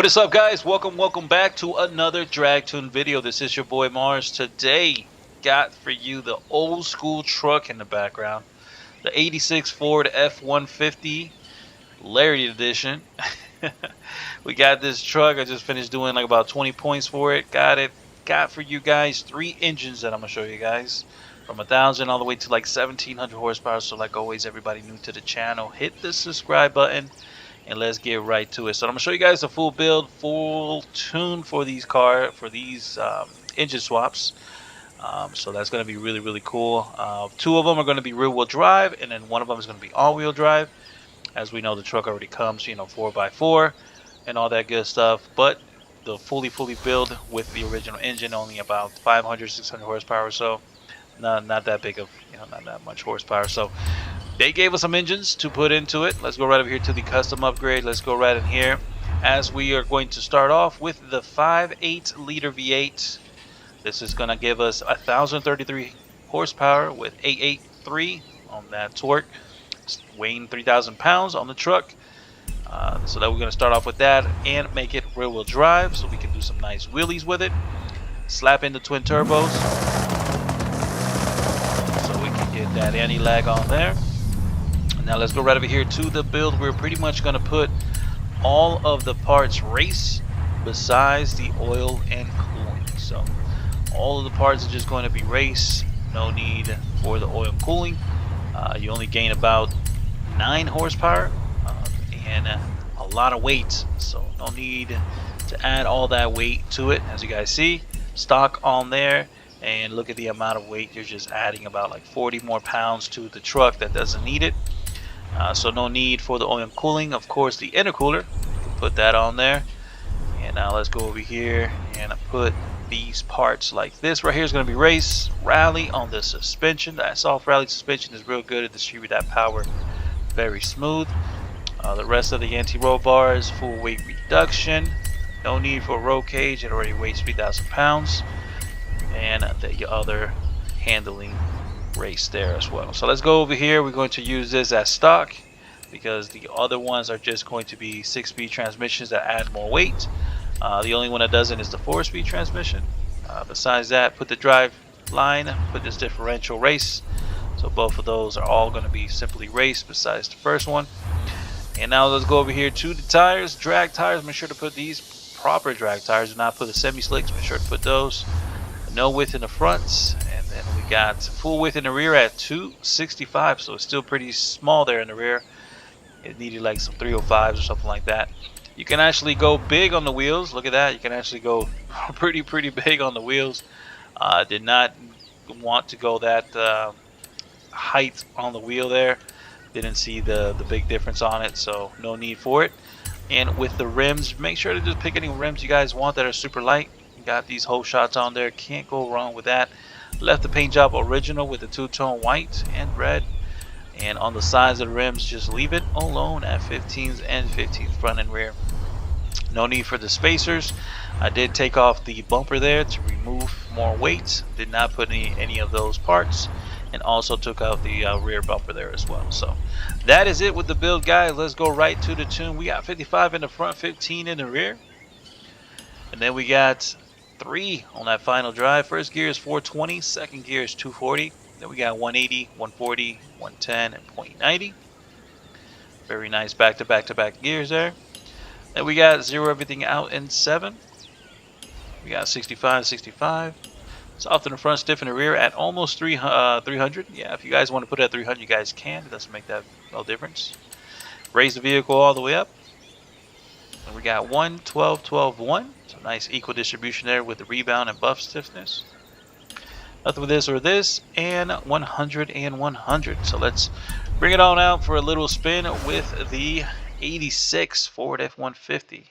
What is up, guys? Welcome back to another drag tune video. This is your boy Mars. Today got for you the old school truck in the background, the 86 Ford F-150 LARIAT edition. We got this truck. I just finished doing like about 20 points for it. Got for you guys 3 engines that I'm gonna show you guys, from 1,000 all the way to like 1,700 horsepower. So like always, everybody new to the channel, hit the subscribe button and let's get right to it. So I'm gonna show you guys the full build, full tune for these engine swaps. So that's gonna be really cool. 2 of them are gonna be rear wheel drive, and then 1 of them is gonna be all wheel drive. As we know, the truck already comes, 4x4 and all that good stuff. But the fully build with the original engine, only about 500, 600 horsepower or so. Not that big of, not that much horsepower. So they gave us some engines to put into it. Let's go right over here to the custom upgrade. Let's go right in here, as we are going to start off with the 5.8 liter V8. This is going to give us 1,033 horsepower with 883 on that torque, weighing 3,000 pounds on the truck. So that we're going to start off with that and make it rear wheel drive, so we can do some nice wheelies with it. Slap in the twin turbos, so we can get that anti-lag on there. Now let's go right over here to the build. We're pretty much going to put all of the parts race besides the oil and cooling. So all of the parts are just going to be race. No need for the oil and cooling. You only gain about 9 horsepower and a lot of weight. So no need to add all that weight to it. As you guys see, stock on there. And look at the amount of weight. You're just adding about like 40 more pounds to the truck that doesn't need it. So no need for the oil and cooling. Of course, the intercooler, you can put that on there. And now let's go over here and put these parts like this. Right here is going to be race, rally on the suspension. That soft rally suspension is real good to distribute that power very smooth. The rest of the anti-roll bars, full weight reduction. No need for a roll cage. It already weighs 3,000 pounds. And the other handling race there as well. So let's go over here. We're going to use this as stock because the other ones are just going to be 6-speed transmissions that add more weight. The only one that doesn't is the 4-speed transmission. Besides that, put the drive line, put this differential race. So both of those are all going to be simply race besides the first one. And now let's go over here to the tires. Drag tires, make sure to put these proper drag tires. Do not put the semi-slicks, make sure to put those. No width in the fronts, and then we got full width in the rear at 265, so it's still pretty small there in the rear. It needed like some 305s or something like that. You can actually go big on the wheels. Look at that. You can actually go pretty big on the wheels. Did not want to go that height on the wheel there. Didn't see the big difference on it, so no need for it. And with the rims, make sure to just pick any rims you guys want that are super light. Got these whole shots on there, can't go wrong with that. Left the paint job original with the 2-tone white and red, and on the sides of the rims just leave it alone at 15s and 15s front and rear. No need for the spacers. I did take off the bumper there to remove more weight. Did not put any of those parts, and also took out the rear bumper there as well. So that is it with the build, guys. Let's go right to the tune. We got 55 in the front, 15 in the rear, and then we got 3 on that final drive. First gear is 420, second gear is 240. Then we got 180, 140, 110, and 0.90. Very nice back-to-back gears there. Then we got 0 everything out in 7. We got 65, 65. Soft in the front, stiff in the rear at almost 300. Yeah, if you guys want to put it at 300, you guys can. It doesn't make that no difference. Raise the vehicle all the way up. And we got 1, 12, 12, 1. So nice equal distribution there with the rebound and buff stiffness. Nothing with this or this, and 100 and 100. So let's bring it on out for a little spin with the 86 Ford F-150.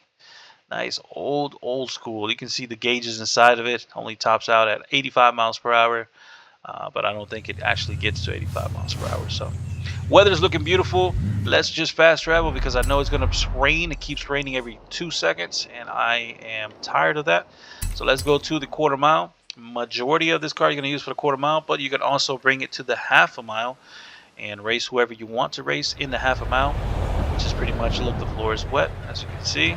Nice old school. You can see the gauges inside of it. Only tops out at 85 miles per hour, but I don't think it actually gets to 85 miles per hour. So weather is looking beautiful. Let's just fast travel because I know it's going to rain. It keeps raining every 2 seconds, and I am tired of that. So let's go to the quarter mile. Majority of this car you're going to use for the quarter mile, but you can also bring it to the half a mile and race whoever you want to race in the half a mile, which is pretty much, look, the floor is wet, as you can see.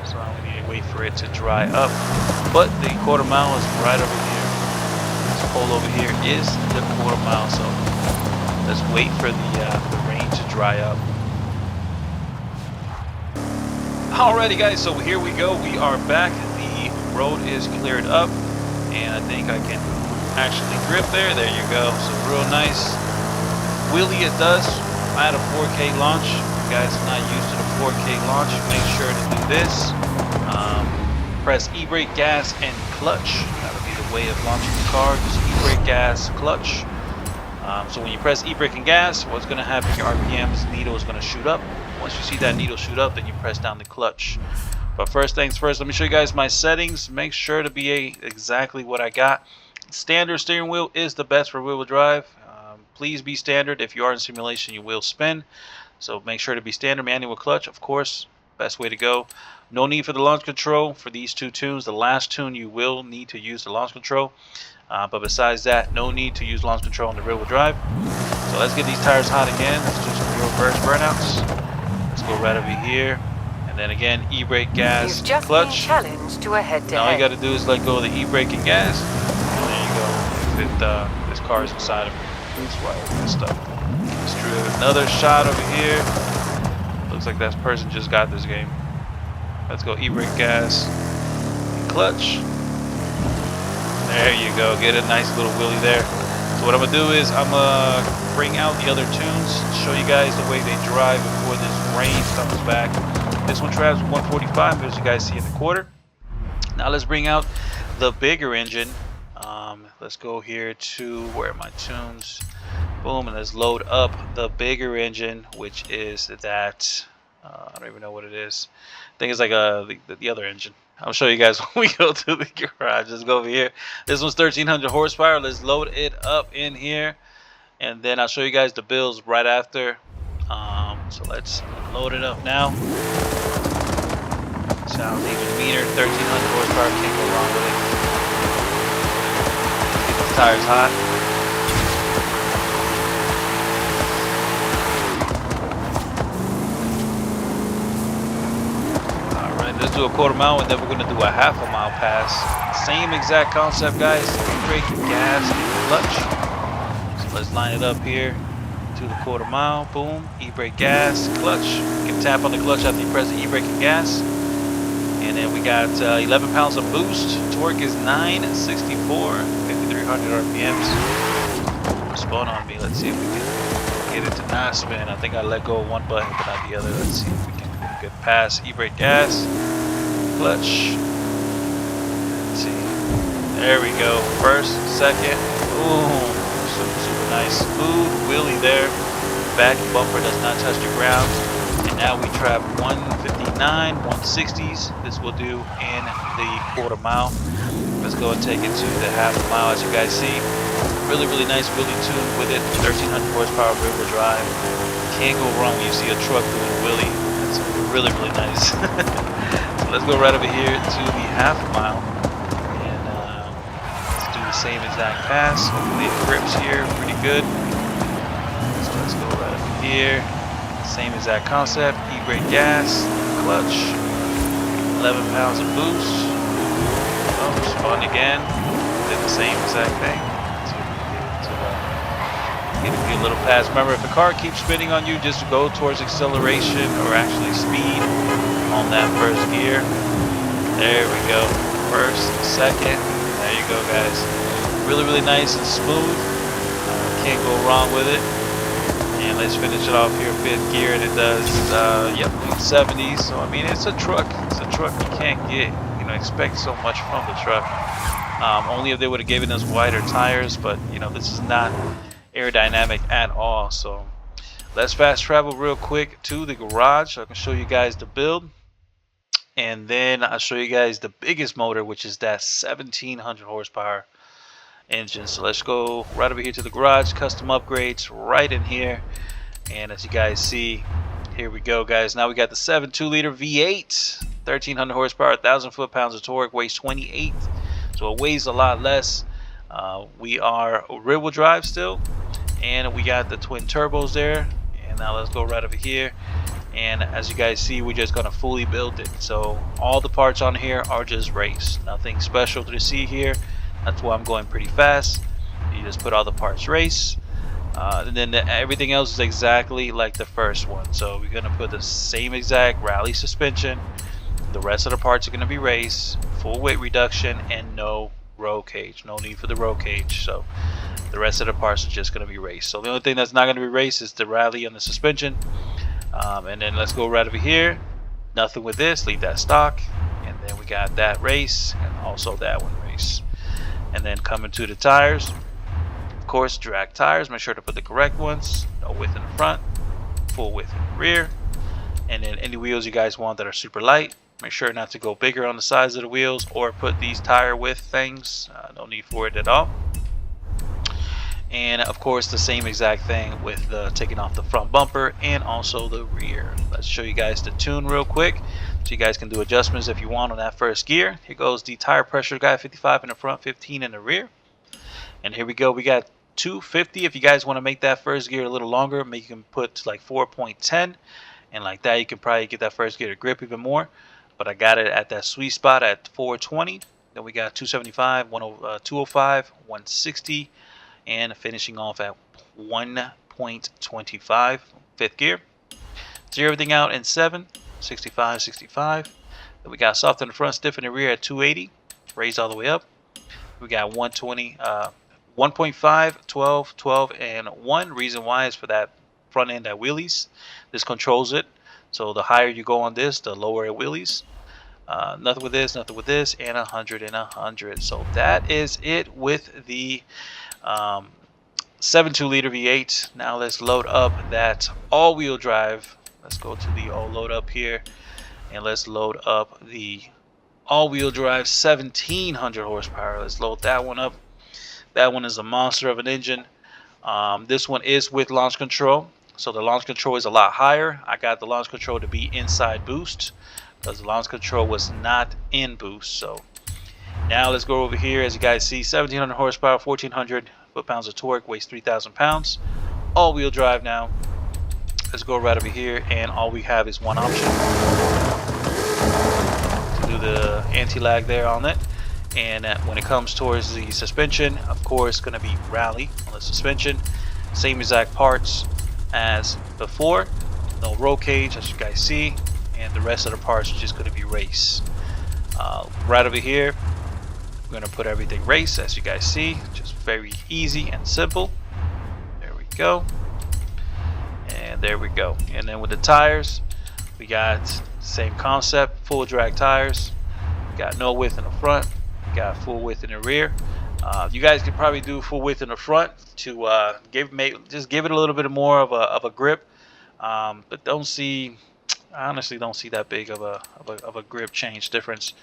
so I'm going to wait for it to dry up. But the quarter mile is right over here. This pole over here is the quarter mile, so let's wait for the rain to dry up. Alrighty guys, so here we go. We are back. The road is cleared up, and I think I can actually grip there. There you go. So real nice wheelie it does. I had a 4K launch. If you guys are not used to the 4K launch, make sure to do this. Press e-brake, gas, and clutch. That'll be the way of launching the car. Just e-brake, gas, clutch. So when you press e-brake and gas, what's going to happen? Your RPMs needle is going to shoot up. Once you see that needle shoot up, then you press down the clutch. But first things first, let me show you guys my settings. Make sure to be exactly what I got. Standard steering wheel is the best for wheel drive. Please be standard. If you are in simulation, you will spin. So make sure to be standard. Manual clutch, of course, best way to go. No need for the launch control for these two tunes. The last tune you will need to use the launch control. But besides that, no need to use launch control on the rear-wheel drive. So let's get these tires hot again. Let's do some reverse burnouts. Let's go right over here. And then again, e-brake, gas, You've just clutch. been challenged to a head-to-head. Now all you got to do is let go of the e-brake and gas. And there you go. If this car is inside of boost wire and stuff. Let's do another shot over here. Looks like that person just got this game. Let's go e-brake, gas, and clutch. There you go. Get a nice little wheelie there. So what I'm going to do is I'm going to bring out the other tunes, show you guys the way they drive before this rain comes back. This one drives 145, as you guys see in the quarter. Now let's bring out the bigger engine. Let's go here to where are my tunes. Boom, and let's load up the bigger engine, which is that, I don't even know what it is. I think it's like the other engine. I'll show you guys when we go to the garage. Let's go over here. This one's 1300 horsepower. Let's load it up in here, and then I'll show you guys the builds right after. So let's load it up now. Sounds even meaner. 1300 horsepower. Can't go wrong with it. Get the tires hot. Let's do a quarter mile, and then we're going to do a half a mile pass. Same exact concept, guys. E-brake, gas, and clutch. So let's line it up here to the quarter mile. Boom. E-brake, gas, clutch. You can tap on the clutch after you press the e-brake and gas. And then we got 11 pounds of boost. Torque is 964, 5,300 RPMs. Spun on me. Let's see if we can get it to not spin. I think I let go of one button, but not the other. Let's see if we can get a good pass. E-brake, gas, clutch. Let's see. There we go. First, second. Boom. Super nice. Smooth wheelie there. Back bumper does not touch the ground. And now we trap 159, 160s. This will do in the quarter mile. Let's go and take it to the half mile. As you guys see, really nice wheelie tune with it. 1300 horsepower rear wheel drive. Can't go wrong when you see a truck doing a wheelie. It's really nice. So let's go right over here to the half mile, and let's do the same exact pass. Hopefully it grips here pretty good. So let's go right over here. Same exact concept. E-brake, gas, clutch. 11 pounds of boost. Oh, spun again. Did the same exact thing. Get a good little pass. Remember, if the car keeps spinning on you, just go towards acceleration or actually speed on that first gear. There we go. First, second. There you go, guys. Really nice and smooth. Can't go wrong with it. And let's finish it off here, fifth gear, and it does, yep, 70s. So I mean, it's a truck. It's a truck you can't expect so much from the truck. Only if they would have given us wider tires, but this is not aerodynamic at all. So let's fast travel real quick to the garage so I can show you guys the build, and then I'll show you guys the biggest motor, which is that 1700 horsepower engine. So let's go right over here to the garage. Custom upgrades right in here, and as you guys see, here we go, guys. Now we got the 7.2 liter V8, 1300 horsepower, 1,000 foot-pounds of torque, weighs 28, so it weighs a lot less. We are rear-wheel drive still, and we got the twin turbos there. And now let's go right over here And as you guys see, we're just gonna fully build it. So all the parts on here are just race, nothing special to see here. That's why I'm going pretty fast. You just put all the parts race, and then everything else is exactly like the first one. So we're gonna put the same exact rally suspension. The rest of the parts are gonna be race, full weight reduction, and no roll cage. No need for the roll cage. So the rest of the parts are just gonna be race. So the only thing that's not gonna be race is the rally and the suspension. And then let's go right over here. Nothing with this, leave that stock. And then we got that race and also that one race. And then coming to the tires, of course, drag tires. Make sure to put the correct ones. No width in the front, full width in the rear. And then any wheels you guys want that are super light, make sure not to go bigger on the sides of the wheels or put these tire width things. No need for it at all. And of course the same exact thing with taking off the front bumper and also the rear. Let's show you guys the tune real quick so you guys can do adjustments if you want on that first gear. Here goes the tire pressure guide, 55 in the front, 15 in the rear. And here we go, we got 250. If you guys want to make that first gear a little longer, maybe you can put like 4.10, and like that you can probably get that first gear to grip even more. But I got it at that sweet spot at 420. Then we got 275, 205, 160, and finishing off at 1.25, fifth gear. Zero everything out in 7, 65, 65. Then we got soft in the front, stiff in the rear at 280, raised all the way up. We got 120, 1.5, 12, 12, and 1. Reason why is for that front end that wheelies. This controls it. So the higher you go on this, the lower it wheelies. Nothing with this, nothing with this, and 100 and 100. So that is it with the 7.2 liter V8. Now let's load up that all-wheel drive. Let's go to the all load up here, and let's load up the all-wheel drive 1700 horsepower. Let's load that one up. That one is a monster of an engine. This one is with launch control, so the launch control is a lot higher. I got the launch control to be inside boost because the launch control was not in boost. So now let's go over here. As you guys see, 1700 horsepower, 1400 foot-pounds of torque, weighs 3,000 pounds. All-wheel drive now. Let's go right over here, and all we have is one option to do the anti-lag there on it. And when it comes towards the suspension, of course, going to be rally on the suspension. Same exact parts as before. No roll cage, as you guys see, and the rest of the parts are just going to be race. Right over here, we're going to put everything race, as you guys see. Just very easy and simple. There we go. And there we go. And then with the tires, we got same concept, full drag tires. We got no width in the front. We got full width in the rear. You guys could probably do full width in the front to just give it a little bit more of a grip. But I honestly don't see that big of a grip change difference.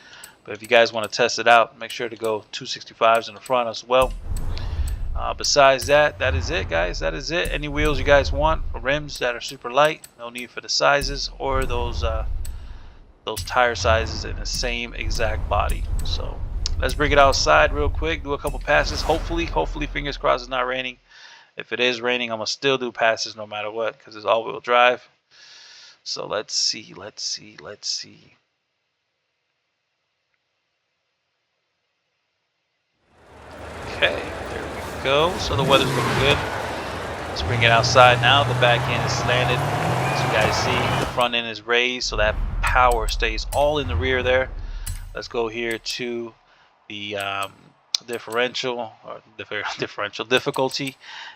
But if you guys want to test it out, make sure to go 265s in the front as well. Besides that, that is it, guys. That is it. Any wheels you guys want, rims that are super light, no need for the sizes or those tire sizes in the same exact body. So let's bring it outside real quick, do a couple passes. Hopefully, fingers crossed, it's not raining. If it is raining, I'm gonna still do passes no matter what because it's all-wheel drive. So let's see. Okay, there we go. So the weather's looking good. Let's bring it outside now. The back end is slanted. As you guys see, the front end is raised, so that power stays all in the rear there. Let's go here to the differential difficulty,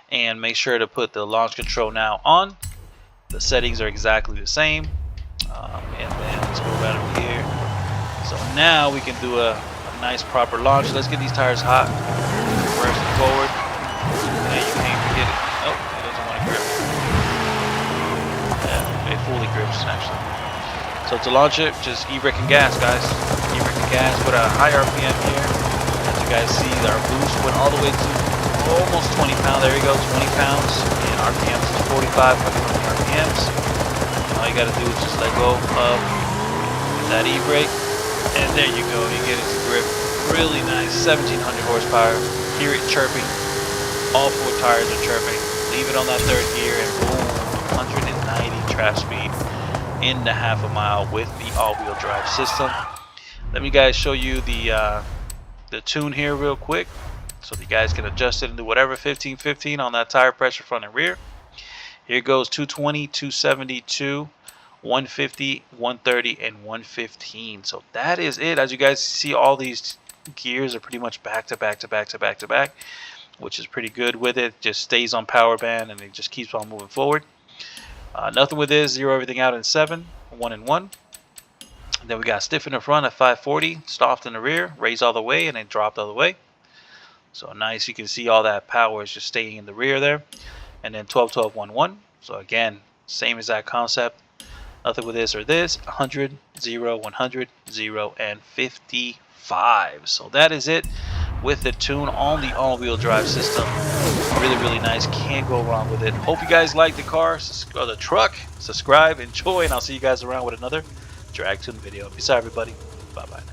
and make sure to put the launch control now on. The settings are exactly the same. And then let's go right over here. So now we can do a nice proper launch. Let's get these tires hot. Reverse it forward. Yeah, you can't forget it. Oh, it doesn't want to grip. Yeah, it fully grips actually. So to launch it, just e-brake and gas, guys. E-brake and gas with a high RPM here. As you guys see, our boost went all the way to almost 20 pounds. There you go, 20 pounds. And RPMs is 45 RPMs. All you gotta do is just let go of that e-brake, and there you go. You get it to grip. Really nice. 1700 horsepower. Hear it chirping. All four tires are chirping. Leave it on that third gear, and boom, 190 track speed. in the half a mile with the all-wheel drive system. Let me guys show you the tune here real quick, so you guys can adjust it and do whatever 15-15 on that tire pressure front and rear. Here goes 220, 272, 150, 130, and 115. So that is it. As you guys see, all these gears are pretty much back to back to back to back to back, which is pretty good with it. Just stays on power band and it just keeps on moving forward. Nothing with this. Zero everything out in 7, 1 and 1. And then we got stiff in the front at 540, soft in the rear, raised all the way, and then dropped all the way. So nice. You can see all that power is just staying in the rear there. And then 12, 12, 1, 1. So again, same exact concept. Nothing with this or this. 100, 0, 100, 0, and 55. So that is it with the tune on the all-wheel drive system. Really, really nice. Can't go wrong with it. Hope you guys like the car or the truck. Subscribe, enjoy, and I'll see you guys around with another drag tune video. Peace out, everybody. Bye-bye.